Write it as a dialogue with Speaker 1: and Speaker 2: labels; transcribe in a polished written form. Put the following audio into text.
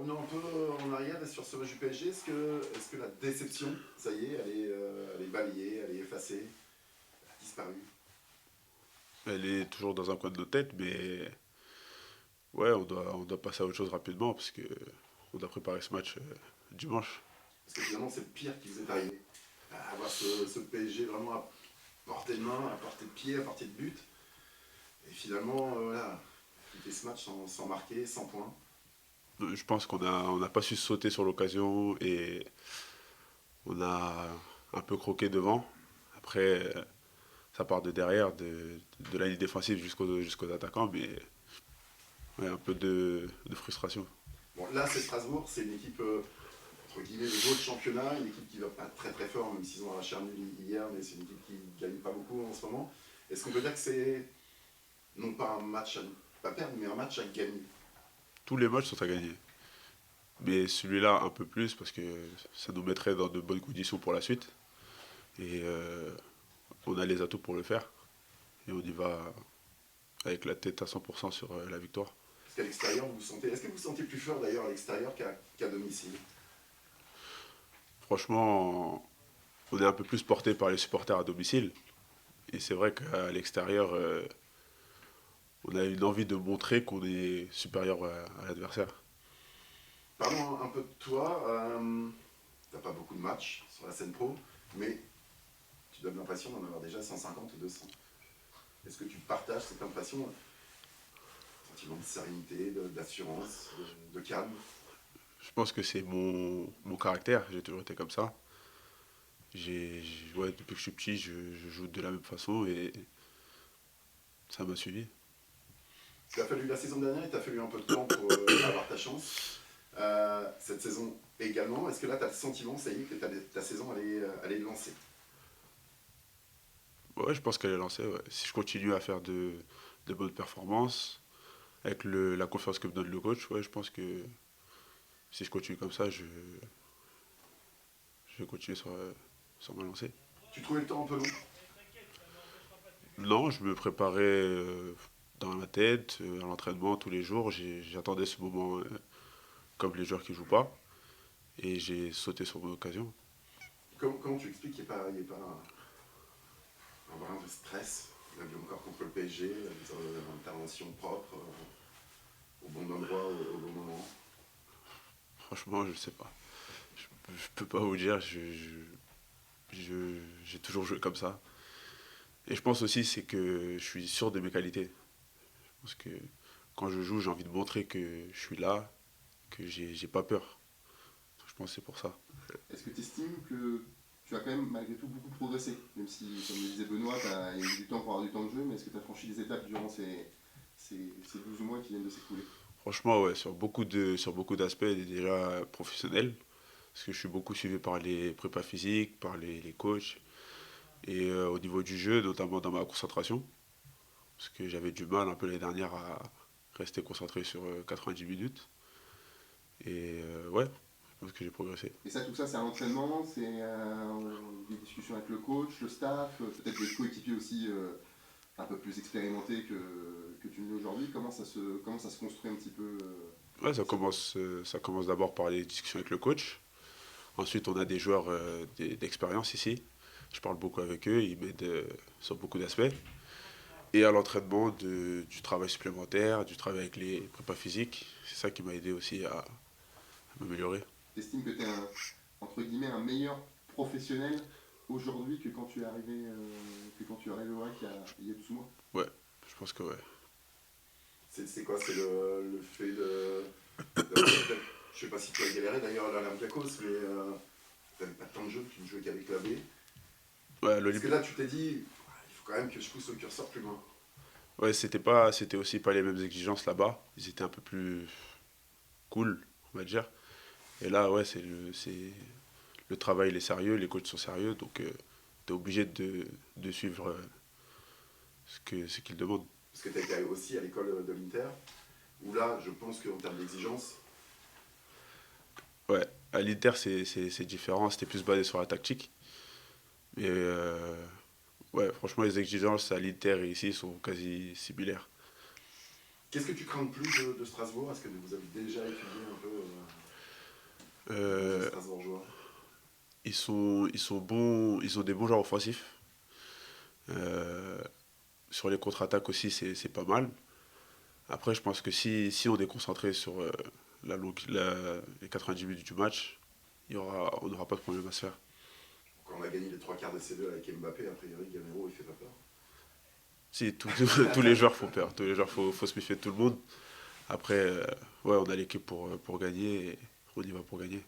Speaker 1: revenons un peu en arrière sur ce match du PSG. Est-ce que la déception, ça y est, elle est balayée, elle est effacée, elle a disparu?
Speaker 2: Elle est toujours dans un coin de nos têtes, mais ouais, on doit passer à autre chose rapidement parce que on doit préparer ce match dimanche.
Speaker 1: Parce que finalement, c'est le pire qui vous est arrivé. Avoir ce PSG vraiment à portée de main, à portée de pied, à portée de but. Et finalement, voilà, quitter ce match sans marquer, sans points.
Speaker 2: Je pense qu'on n'a pas su sauter sur l'occasion et on a un peu croqué devant. Après, ça part de derrière, de la ligne défensive jusqu'aux attaquants, mais ouais, un peu de frustration.
Speaker 1: Bon, là, c'est Strasbourg, c'est une équipe, entre guillemets, de haut de championnat, une équipe qui va pas très très fort, même s'ils ont arraché un nul hier, mais c'est une équipe qui gagne pas beaucoup en ce moment. Est-ce qu'on peut dire que c'est non pas un match à ne pas perdre, mais un match à gagner?
Speaker 2: Tous les matchs sont à gagner. Mais celui-là un peu plus parce que ça nous mettrait dans de bonnes conditions pour la suite. Et on a les atouts pour le faire. Et on y va avec la tête à 100% sur la victoire.
Speaker 1: Parce qu'à l'extérieur, vous vous sentez. Est-ce que vous vous sentez plus fort d'ailleurs à l'extérieur qu'à domicile?
Speaker 2: Franchement, on est un peu plus porté par les supporters à domicile. Et c'est vrai qu'à l'extérieur, on a une envie de montrer qu'on est supérieur à l'adversaire.
Speaker 1: Parlons un peu de toi. T'as pas beaucoup de matchs sur la scène pro, mais tu donnes l'impression d'en avoir déjà 150 ou 200. Est-ce que tu partages cette impression, sentiment de sérénité, d'assurance, de calme?
Speaker 2: Je pense que c'est mon caractère, j'ai toujours été comme ça. Ouais, depuis que je suis petit, je joue de la même façon et ça m'a suivi.
Speaker 1: Tu as fallu la saison dernière, il t'a fallu un peu de temps pour avoir ta chance. Cette saison également, est-ce que là tu as le sentiment, ça y est, que ta saison elle est lancée?
Speaker 2: Ouais, je pense qu'elle est lancée. Ouais. Si je continue à faire de bonnes performances, avec la confiance que me donne le coach, ouais, je pense que si je continue comme ça, je vais continuer sur ma lancée.
Speaker 1: Tu trouvais le temps un peu long?
Speaker 2: Non, je me préparais dans ma tête, à l'entraînement tous les jours. J'attendais ce moment comme les joueurs qui jouent pas. Et j'ai sauté sur mon occasion.
Speaker 1: Comment tu expliques qu'il n'y ait pas un brin de stress, même encore contre le PSG, des interventions propres, au bon endroit, au bon moment?
Speaker 2: Franchement, je sais pas. Je peux pas vous dire. J'ai toujours joué comme ça. Et je pense aussi c'est que je suis sûr de mes qualités. Je pense que quand je joue, j'ai envie de montrer que je suis là, que j'ai pas peur. Je pense que c'est pour ça.
Speaker 3: Est-ce que tu estimes que tu as quand même malgré tout beaucoup progressé? Même si, comme le disait Benoît, il y a eu du temps pour avoir du temps de jeu, mais est-ce que tu as franchi des étapes durant ces 12 mois qui viennent de s'écouler?
Speaker 2: Franchement, ouais, sur beaucoup d'aspects, déjà professionnels. Parce que je suis beaucoup suivi par les prépas physiques, par les coachs. Et au niveau du jeu, notamment dans ma concentration. Parce que j'avais du mal un peu l'année dernière à rester concentré sur 90 minutes. Et ouais, je pense que j'ai progressé.
Speaker 3: Et ça, tout ça, c'est un entraînement, c'est des discussions avec le coach, le staff, peut-être des coéquipiers aussi un peu plus expérimentés que tu ne l'es aujourd'hui. Comment ça se construit un petit peu
Speaker 2: Ouais,
Speaker 3: ça
Speaker 2: ça commence d'abord par les discussions avec le coach. Ensuite, on a des joueurs d'expérience ici. Je parle beaucoup avec eux, ils m'aident sur beaucoup d'aspects. Et à l'entraînement, du travail supplémentaire, du travail avec les prépas physiques. C'est ça qui m'a aidé aussi à m'améliorer.
Speaker 3: Tu estimes que tu es entre guillemets un meilleur professionnel aujourd'hui que quand tu es arrivé, que quand tu es arrivé au RAC il y a 12 mois?
Speaker 2: Ouais, je pense que ouais.
Speaker 1: C'est quoi? C'est le fait je sais pas si tu as galéré d'ailleurs à l'Olympiakos, mais tu n'avais pas tant de jeu, tu ne jouais qu'avec la B.
Speaker 2: Ouais,
Speaker 1: Est-ce que là tu t'es dit, il faut quand même que je pousse le curseur plus loin?
Speaker 2: ouais, c'était aussi pas les mêmes exigences là-bas. Ils étaient un peu plus cool, on va dire. Et là, ouais, le travail il est sérieux, les coachs sont sérieux, donc t'es obligé de suivre ce qu'ils demandent.
Speaker 1: Parce que tu as été aussi à l'école de l'Inter, où là, je pense qu'en termes d'exigence,
Speaker 2: Ouais, à l'Inter c'est différent, c'était plus basé sur la tactique. Mais ouais, franchement, les exigences à l'Inter et ici sont quasi similaires.
Speaker 1: qu'est-ce que tu crains le plus de Strasbourg? Est-ce que vous avez déjà étudié un peu Les
Speaker 2: Euh,
Speaker 1: Strasbourgeois.
Speaker 2: ils sont bons, ils ont des bons joueurs offensifs. Euh, sur les contre-attaques aussi, c'est pas mal. Après, je pense que si on est concentré sur les 90 minutes du match, on n'aura pas de problème à se faire.
Speaker 1: Quand on a gagné les trois quarts de C2 avec Mbappé, a priori, Gamero, il fait pas peur.
Speaker 2: Si, tous les joueurs font peur. Tous les joueurs, faut se méfier de tout le monde. Après, ouais, on a l'équipe pour gagner et on y va pour gagner.